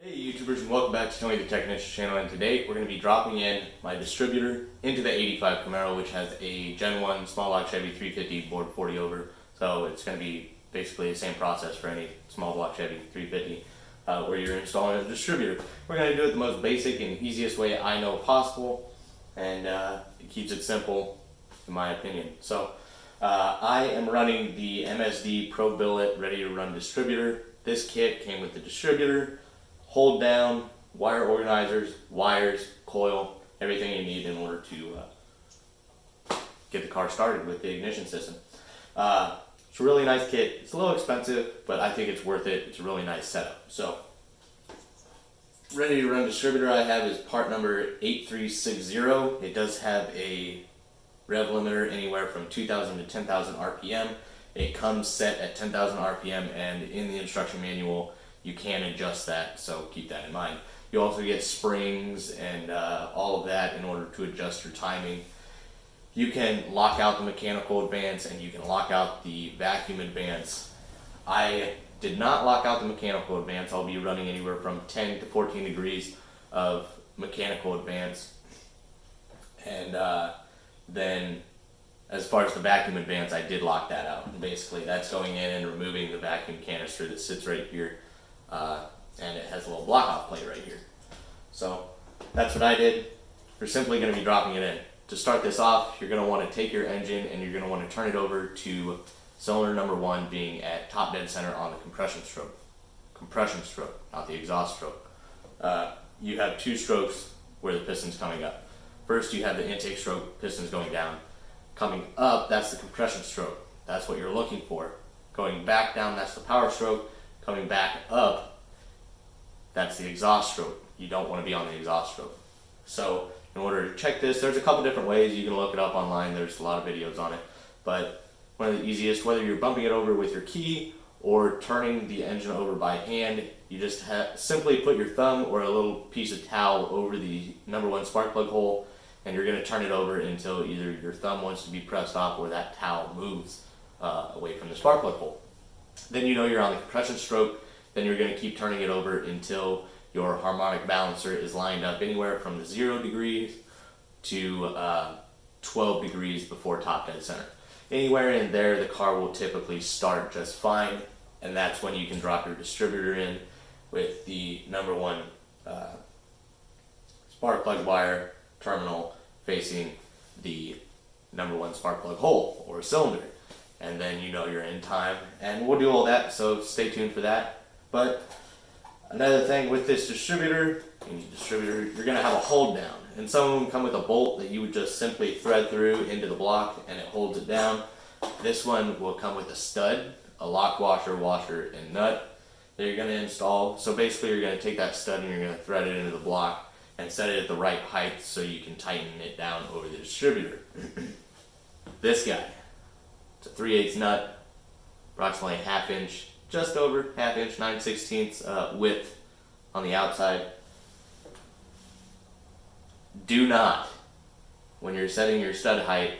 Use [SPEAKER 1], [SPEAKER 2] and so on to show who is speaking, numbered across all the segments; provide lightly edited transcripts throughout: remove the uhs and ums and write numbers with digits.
[SPEAKER 1] Hey YouTubers, and welcome back to Tony the Technician channel, and today we're going to be dropping in my distributor into the 85 Camaro, which has a Gen 1 small block Chevy 350 board 40 over. So it's going to be basically the same process for any small block Chevy 350 where you're installing a distributor. We're going to do it the most basic and easiest way I know possible, and it keeps it simple in my opinion. So I am running the MSD Pro Billet Ready to Run distributor. This kit came with the distributor, hold down, wire organizers, wires, coil, everything you need in order to get the car started with the ignition system. It's a really nice kit. It's a little expensive, but I think it's worth it. It's a really nice setup. So, Ready to Run distributor I have is part number 8360. It does have a rev limiter anywhere from 2,000 to 10,000 RPM. It comes set at 10,000 RPM, and in the instruction manual you can adjust that, so keep that in mind. You also get springs and all of that in order to adjust your timing. You can lock out the mechanical advance and you can lock out the vacuum advance. I did not lock out the mechanical advance. I'll be running anywhere from 10 to 14 degrees of mechanical advance. And then as far as the vacuum advance, I did lock that out. And basically that's going in and removing the vacuum canister that sits right here. And it has a little block off plate right here. So that's what I did. We're simply going to be dropping it in. To start this off, you're going to want to take your engine and you're going to want to turn it over to cylinder number 1 being at top dead center on the compression stroke. Compression stroke, not the exhaust stroke. You have 2 strokes where the piston's coming up. First you have the intake stroke, piston's going down. Coming up, that's the compression stroke. That's what you're looking for. Going back down, that's the power stroke. Coming back up, that's the exhaust stroke. You don't want to be on the exhaust stroke. So in order to check this, there's a couple different ways. You can look it up online. There's a lot of videos on it. But one of the easiest, whether you're bumping it over with your key or turning the engine over by hand, you just simply put your thumb or a little piece of towel over the number 1 spark plug hole, and you're going to turn it over until either your thumb wants to be pressed off or that towel moves away from the spark plug hole. Then you know you're on the compression stroke. Then you're going to keep turning it over until your harmonic balancer is lined up anywhere from 0 degrees to 12 degrees before top dead center. Anywhere in there, the car will typically start just fine, and that's when you can drop your distributor in with the number 1 spark plug wire terminal facing the number 1 spark plug hole or cylinder. And then you know you're in time, and we'll do all that, so stay tuned for that. But another thing with this distributor, you're going to have a hold down, and some of them come with a bolt that you would just simply thread through into the block and it holds it down. This one will come with a stud, a lock washer, and nut that you're going to install. So basically you're going to take that stud and you're going to thread it into the block and set it at the right height so you can tighten it down over the distributor. This guy, it's a 3/8 nut, approximately 1/2 inch, just over 1/2 inch, 9/16 width on the outside. Do not, when you're setting your stud height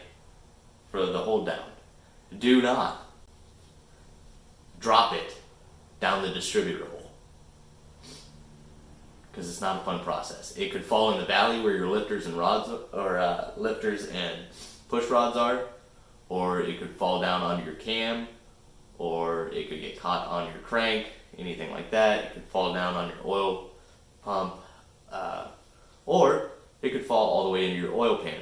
[SPEAKER 1] for the hold down, do not drop it down the distributor hole, because it's not a fun process. It could fall in the valley where your lifters and rods or lifters and push rods are, or it could fall down onto your cam, or it could get caught on your crank, anything like that. It could fall down on your oil pump, or it could fall all the way into your oil pan.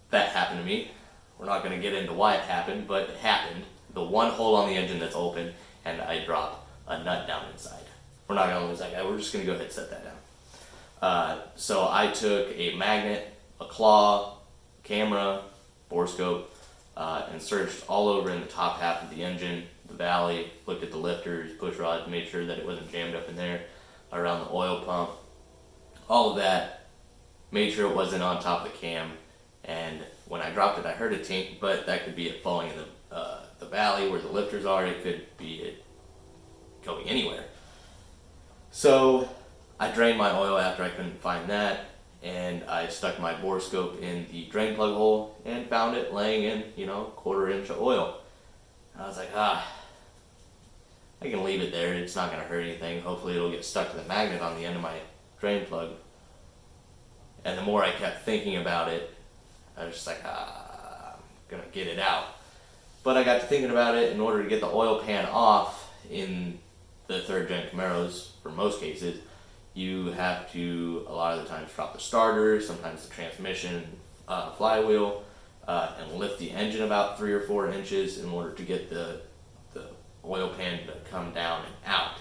[SPEAKER 1] That happened to me. We're not going to get into why it happened, but it happened. The one hole on the engine that's open, and I dropped a nut down inside. We're not going to lose that guy. We're just going to go ahead and set that down. So I took a magnet, a claw, camera, borescope, and searched all over in the top half of the engine, the valley, looked at the lifters, push rods, made sure that it wasn't jammed up in there, around the oil pump, all of that, made sure it wasn't on top of the cam, and when I dropped it I heard a tink, but that could be it falling in the valley where the lifters are. It could be it going anywhere. So I drained my oil after I couldn't find that, and I stuck my borescope in the drain plug hole and found it laying in, 1/4 inch of oil. And I was like, I can leave it there. It's not going to hurt anything. Hopefully it'll get stuck to the magnet on the end of my drain plug. And the more I kept thinking about it, I was just like, I'm going to get it out. But I got to thinking about it. In order to get the oil pan off in the 3rd gen Camaros, for most cases, you have to, a lot of the times, drop the starter, sometimes the transmission, flywheel, and lift the engine about 3 or 4 inches in order to get the oil pan to come down and out.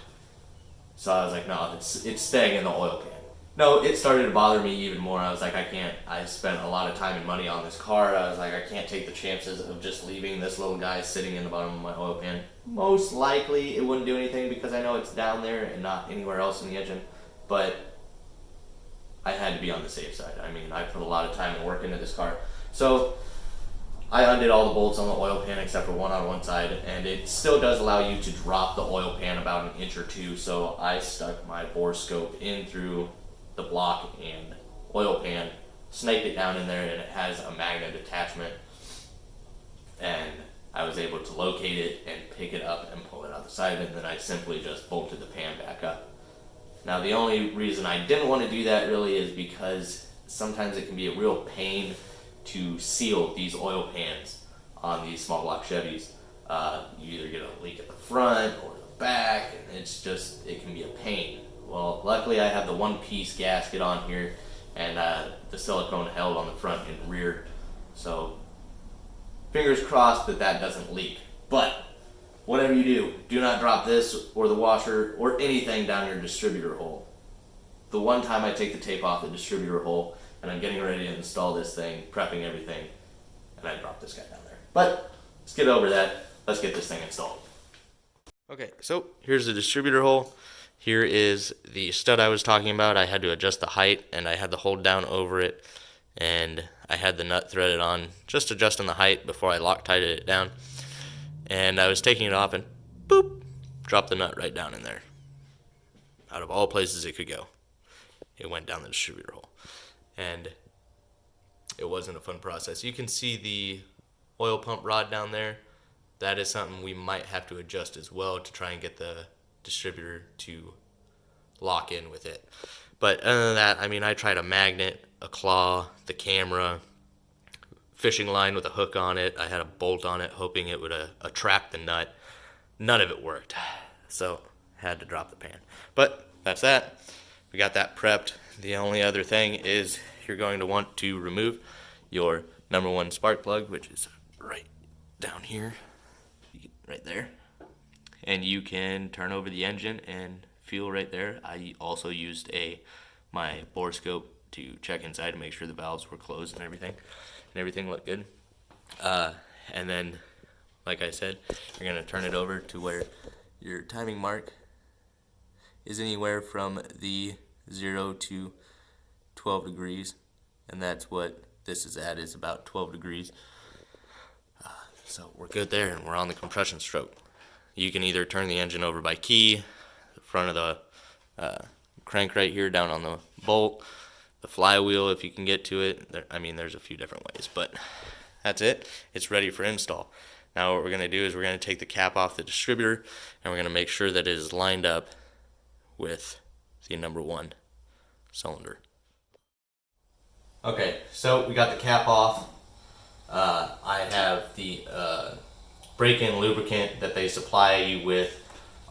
[SPEAKER 1] So I was like, no, it's staying in the oil pan. No, it started to bother me even more. I was like, I spent a lot of time and money on this car. I was like, I can't take the chances of just leaving this little guy sitting in the bottom of my oil pan. Most likely it wouldn't do anything because I know it's down there and not anywhere else in the engine, but I had to be on the safe side. I mean, I put a lot of time and work into this car. So I undid all the bolts on the oil pan except for one on one side, and it still does allow you to drop the oil pan about 1 inch or 2, so I stuck my bore scope in through the block and oil pan, snaked it down in there, and it has a magnet attachment, and I was able to locate it and pick it up and pull it out the side, and then I simply just bolted the pan back up. Now the only reason I didn't want to do that really is because sometimes it can be a real pain to seal these oil pans on these small block Chevys. You either get a leak at the front or the back, and it can be a pain. Well, luckily I have the one-piece gasket on here, and the silicone held on the front and rear, so fingers crossed that doesn't leak. But whatever you do not drop this or the washer or anything down your distributor hole. The one time I take the tape off the distributor hole and I'm getting ready to install this thing, prepping everything, and I drop this guy down there. But let's get over that. Let's get this thing installed. Okay, so here's the distributor hole. Here is the stud I was talking about. I had to adjust the height, and I had to hold down over it, and I had the nut threaded on, just adjusting the height before I Loctited it down. And I was taking it off, and boop, dropped the nut right down in there. Out of all places it could go, it went down the distributor hole. And it wasn't a fun process. You can see the oil pump rod down there. That is something we might have to adjust as well to try and get the distributor to lock in with it. But other than that, I mean, I tried a magnet, a claw, the camera, fishing line with a hook on it. I had a bolt on it, hoping it would attract the nut. None of it worked, so had to drop the pan. But that's that. We got that prepped. The only other thing is you're going to want to remove your number 1 spark plug, which is right down here, right there. And you can turn over the engine and feel right there. I also used my bore scope to check inside to make sure the valves were closed and everything looked good. And then, like I said, you're going to turn it over to where your timing mark is anywhere from the 0 to 12 degrees, and that's what this is at, is about 12 degrees. So we're good there, and we're on the compression stroke. You can either turn the engine over by key, the front of the crank right here down on the bolt, the flywheel if you can get to it. There's a few different ways, but that's it. It's ready for install. Now what we're going to do is we're going to take the cap off the distributor, and we're going to make sure that it is lined up with the number 1 cylinder. Okay, so we got the cap off. I have the break-in lubricant that they supply you with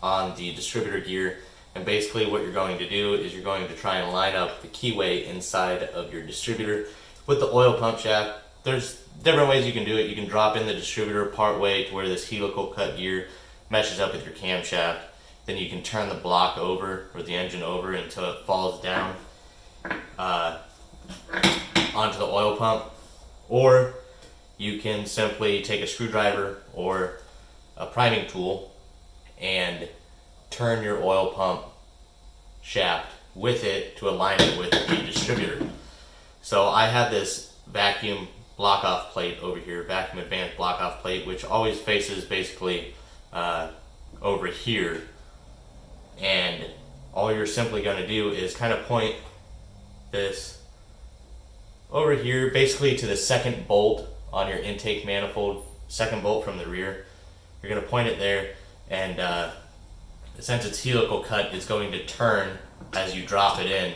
[SPEAKER 1] on the distributor gear, and basically what you're going to do is you're going to try and line up the keyway inside of your distributor with the oil pump shaft. There's different ways you can do it. You can drop in the distributor part way to where this helical cut gear meshes up with your camshaft. Then you can turn the block over, or the engine over, until it falls down onto the oil pump. Or you can simply take a screwdriver or a priming tool and turn your oil pump shaft with it to align it with the distributor. So I have this vacuum block-off plate over here, vacuum advanced block-off plate, which always faces basically over here. And all you're simply going to do is kind of point this over here, basically to the second bolt on your intake manifold, second bolt from the rear. You're going to point it there and since it's helical cut, it's going to turn as you drop it in,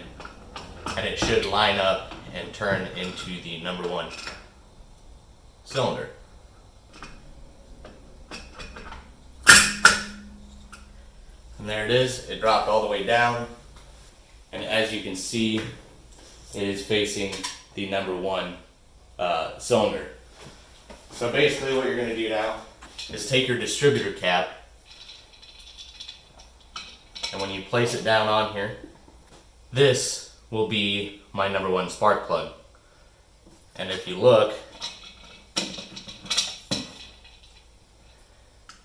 [SPEAKER 1] and it should line up and turn into the number one cylinder. And there it is. It dropped all the way down, and as you can see, it is facing the number one cylinder. So basically what you're going to do now is take your distributor cap, and when you place it down on here, this will be my number one spark plug. And if you look,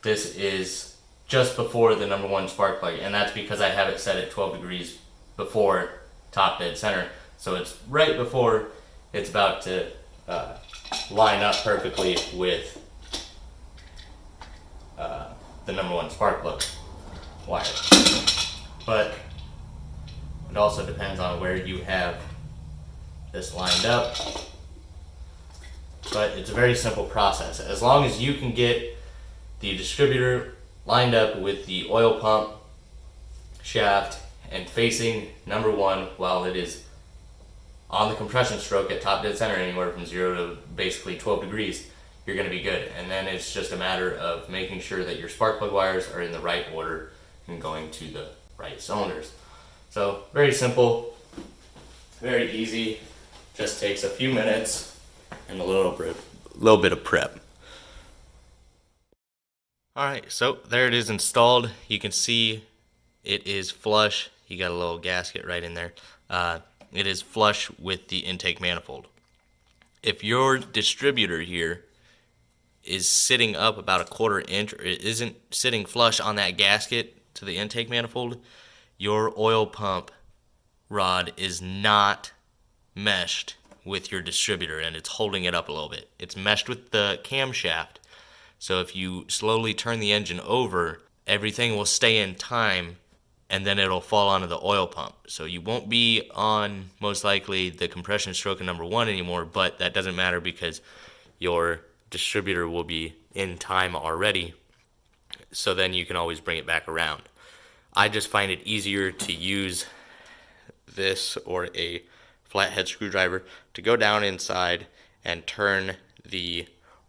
[SPEAKER 1] this is just before the number one spark plug, and that's because I have it set at 12 degrees before top dead center. So it's right before it's about to line up perfectly with the number one spark plug wire. But it also depends on where you have this lined up. But it's a very simple process. As long as you can get the distributor lined up with the oil pump shaft and facing number one while it is on the compression stroke at top dead center, anywhere from 0 to basically 12 degrees, you're going to be good. And then it's just a matter of making sure that your spark plug wires are in the right order and going to the right cylinders. So very simple, very easy, just takes a few minutes and a little bit of prep. Alright, so there it is installed. You can see it is flush. You got a little gasket right in there. It is flush with the intake manifold. If your distributor here is sitting up about a 1/4 inch, or it isn't sitting flush on that gasket to the intake manifold, your oil pump rod is not meshed with your distributor and it's holding it up a little bit. It's meshed with the camshaft, so if you slowly turn the engine over, everything will stay in time and then it'll fall onto the oil pump. So you won't be on, most likely, the compression stroke of number one anymore, but that doesn't matter because your distributor will be in time already, so then you can always bring it back around. I just find it easier to use this or a flathead screwdriver to go down inside and turn the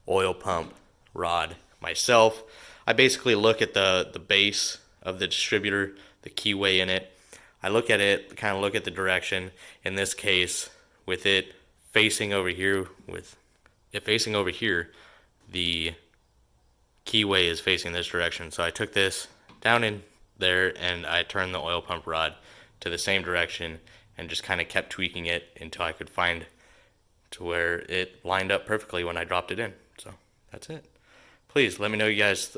[SPEAKER 1] oil pump rod myself. I basically look at the base of the distributor, the keyway in it. I look at it, kind of look at the direction. In this case, with it facing over here, the keyway is facing this direction. So I took this down in there and I turned the oil pump rod to the same direction and just kind of kept tweaking it until I could find to where it lined up perfectly when I dropped it in. So that's it. Please let me know you guys'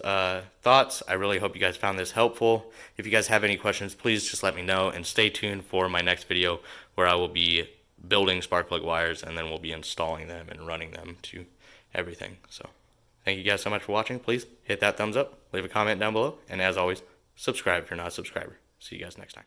[SPEAKER 1] thoughts. I really hope you guys found this helpful. If you guys have any questions, please just let me know, and stay tuned for my next video where I will be building spark plug wires and then we'll be installing them and running them to everything. So thank you guys so much for watching. Please hit that thumbs up, leave a comment down below, and as always, subscribe if you're not a subscriber. See you guys next time.